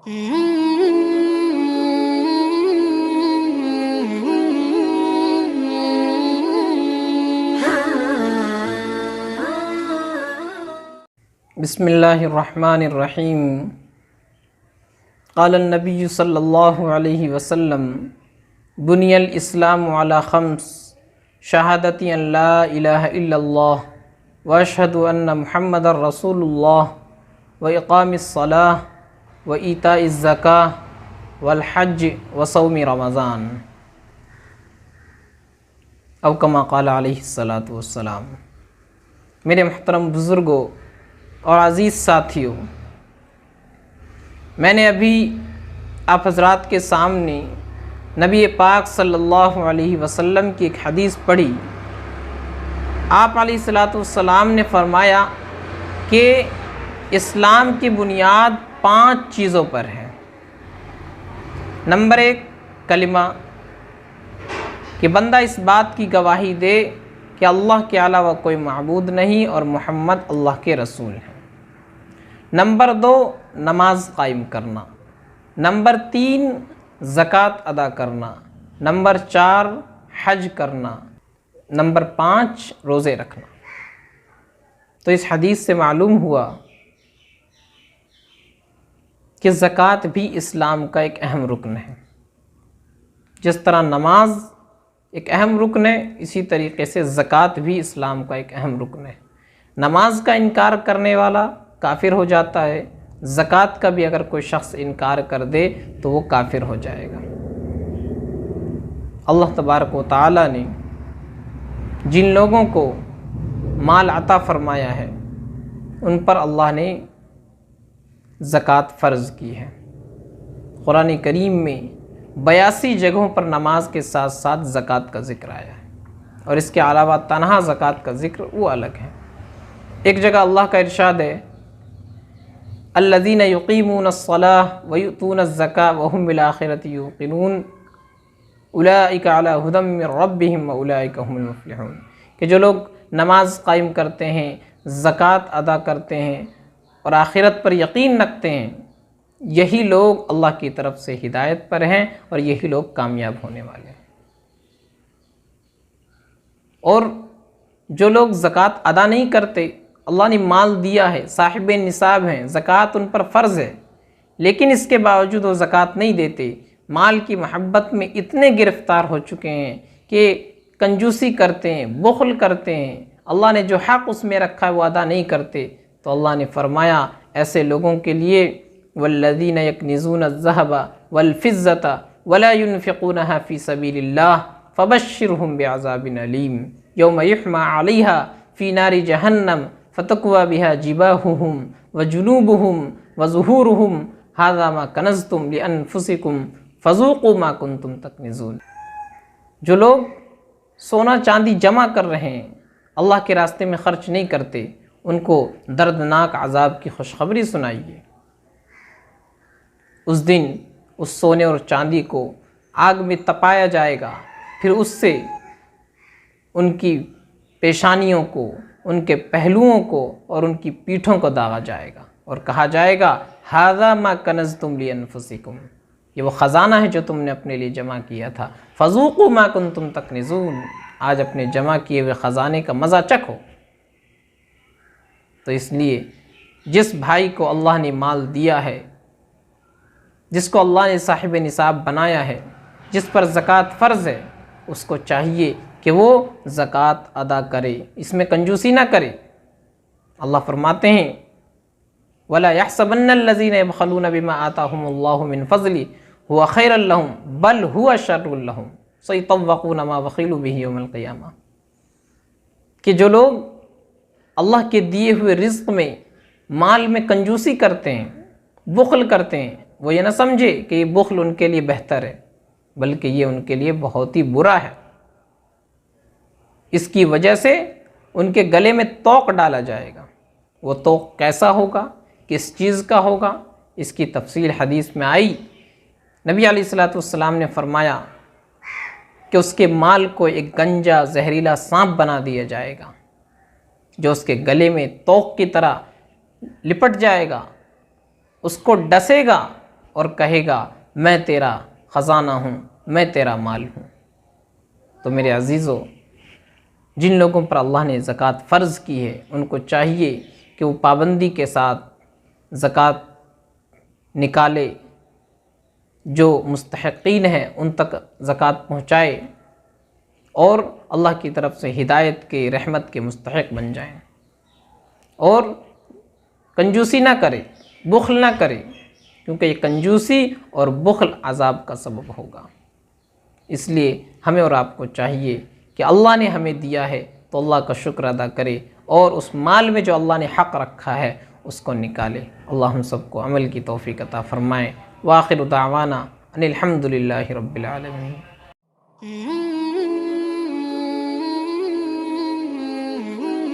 بسم اللہ الرحمن الرحیم۔ قال النبی صلی اللہ علیہ وسلم بنی الاسلام علی خمس شہادت ان لا الہ الا اللہ واشہد ان محمد رسول اللہ واقام الصلاۃ وایتاء الزکاۃ والحج وصوم رمضان، او کما قال علیہ الصلاۃ والسلام۔ میرے محترم بزرگوں اور عزیز ساتھیوں، میں نے ابھی آپ حضرات کے سامنے نبی پاک صلی اللہ علیہ وسلم کی ایک حدیث پڑھی۔ آپ علیہ الصلاۃ والسلام نے فرمایا کہ اسلام کی بنیاد 5 چیزوں پر ہے۔ نمبر 1، کلمہ، کہ بندہ اس بات کی گواہی دے کہ اللہ کے علاوہ کوئی معبود نہیں اور محمد اللہ کے رسول ہیں۔ نمبر 2، نماز قائم کرنا۔ نمبر 3، زکوٰۃ ادا کرنا۔ نمبر 4، حج کرنا۔ نمبر 5، روزے رکھنا۔ تو اس حدیث سے معلوم ہوا کہ زکوٰۃ بھی اسلام کا ایک اہم رکن ہے۔ جس طرح نماز ایک اہم رکن ہے، اسی طریقے سے زکوٰۃ بھی اسلام کا ایک اہم رکن ہے۔ نماز کا انکار کرنے والا کافر ہو جاتا ہے، زکوٰۃ کا بھی اگر کوئی شخص انکار کر دے تو وہ کافر ہو جائے گا۔ اللہ تبارک و تعالی نے جن لوگوں کو مال عطا فرمایا ہے ان پر اللہ نے زکوٰۃ فرض کی ہے۔ قرآن کریم میں 82 جگہوں پر نماز کے ساتھ ساتھ زکوٰۃ کا ذکر آیا ہے، اور اس کے علاوہ تنہا زکوٰۃ کا ذکر وہ الگ ہے۔ ایک جگہ اللہ کا ارشاد ہے، الذین یقیمون الصلاۃ ویؤتون الزکاۃ وہم بالآخرۃ یوقنون اولئک علی ھدی من ربہم واولئک ھم المفلحون، کہ جو لوگ نماز قائم کرتے ہیں، زکوٰۃ ادا کرتے ہیں اور آخرت پر یقین رکھتے ہیں، یہی لوگ اللہ کی طرف سے ہدایت پر ہیں اور یہی لوگ کامیاب ہونے والے ہیں۔ اور جو لوگ زکوٰۃ ادا نہیں کرتے، اللہ نے مال دیا ہے، صاحب نصاب ہیں، زکوٰۃ ان پر فرض ہے، لیکن اس کے باوجود وہ زکوٰۃ نہیں دیتے، مال کی محبت میں اتنے گرفتار ہو چکے ہیں کہ کنجوسی کرتے ہیں، بخل کرتے ہیں، اللہ نے جو حق اس میں رکھا ہے وہ ادا نہیں کرتے، تو اللہ نے فرمایا ایسے لوگوں کے لیے والذین یکنزون الذھب والفضة ولا ينفقونها في سبیل اللہ فبشرهم بعذاب علیم یوم یحمى علیہا فی نار جہنم فتکوی بها جباہہم وجنوبہم وظہورہم ھذا ما کنزتم لانفسکم فذوقوا ما کنتم تکنزون۔ جو لوگ سونا چاندی جمع کر رہے ہیں، اللہ کے راستے میں خرچ نہیں کرتے، ان کو دردناک عذاب کی خوشخبری سنائیے۔ اس دن اس سونے اور چاندی کو آگ میں تپایا جائے گا، پھر اس سے ان کی پیشانیوں کو، ان کے پہلوؤں کو اور ان کی پیٹھوں کو داغا جائے گا اور کہا جائے گا ھذا ما کنزتم لانفسکم، یہ وہ خزانہ ہے جو تم نے اپنے لیے جمع کیا تھا، فذوقوا ما کنتم تکنزون، آج اپنے جمع کیے ہوئے خزانے کا مزہ چکھو۔ تو اس لیے جس بھائی کو اللہ نے مال دیا ہے، جس کو اللہ نے صاحب نصاب بنایا ہے، جس پر زکوٰۃ فرض ہے، اس کو چاہیے کہ وہ زکوٰۃ ادا کرے، اس میں کنجوسی نہ کرے۔ اللہ فرماتے ہیں وَلَا يَحْسَبَنَّ الَّذِينَ يَبْخَلُونَ بِمَا آتَاهُمُ اللَّهُ مِنْ فَضْلِهِ هُوَ خَيْرًا لَهُمْ بَلْ هُوَ شَرٌّ لَهُمْ سَيُطَوَّقُونَ مَا بَخِلُوا بِهِ يَوْمَ الْقِيَامَةِ، کہ جو لوگ اللہ کے دیے ہوئے رزق میں، مال میں کنجوسی کرتے ہیں، بخل کرتے ہیں، وہ یہ نہ سمجھے کہ یہ بخل ان کے لیے بہتر ہے، بلکہ یہ ان کے لیے بہت ہی برا ہے۔ اس کی وجہ سے ان کے گلے میں طوق ڈالا جائے گا۔ وہ طوق کیسا ہوگا، کس چیز کا ہوگا، اس کی تفصیل حدیث میں آئی۔ نبی علیہ الصلوۃ والسلام نے فرمایا کہ اس کے مال کو ایک گنجا زہریلا سانپ بنا دیا جائے گا، جو اس کے گلے میں طوق کی طرح لپٹ جائے گا، اس کو ڈسے گا اور کہے گا میں تیرا خزانہ ہوں، میں تیرا مال ہوں۔ تو میرے عزیزو، جن لوگوں پر اللہ نے زکوٰۃ فرض کی ہے ان کو چاہیے کہ وہ پابندی کے ساتھ زکوٰۃ نکالے، جو مستحقین ہیں ان تک زکوٰۃ پہنچائے اور اللہ کی طرف سے ہدایت کے، رحمت کے مستحق بن جائیں، اور کنجوسی نہ کرے، بخل نہ کرے، کیونکہ یہ کنجوسی اور بخل عذاب کا سبب ہوگا۔ اس لیے ہمیں اور آپ کو چاہیے کہ اللہ نے ہمیں دیا ہے تو اللہ کا شکر ادا کرے، اور اس مال میں جو اللہ نے حق رکھا ہے اس کو نکالے۔ اللہ ہم سب کو عمل کی توفیق عطا فرمائے۔ وآخر دعوانا ان الحمد للہ رب العالمین۔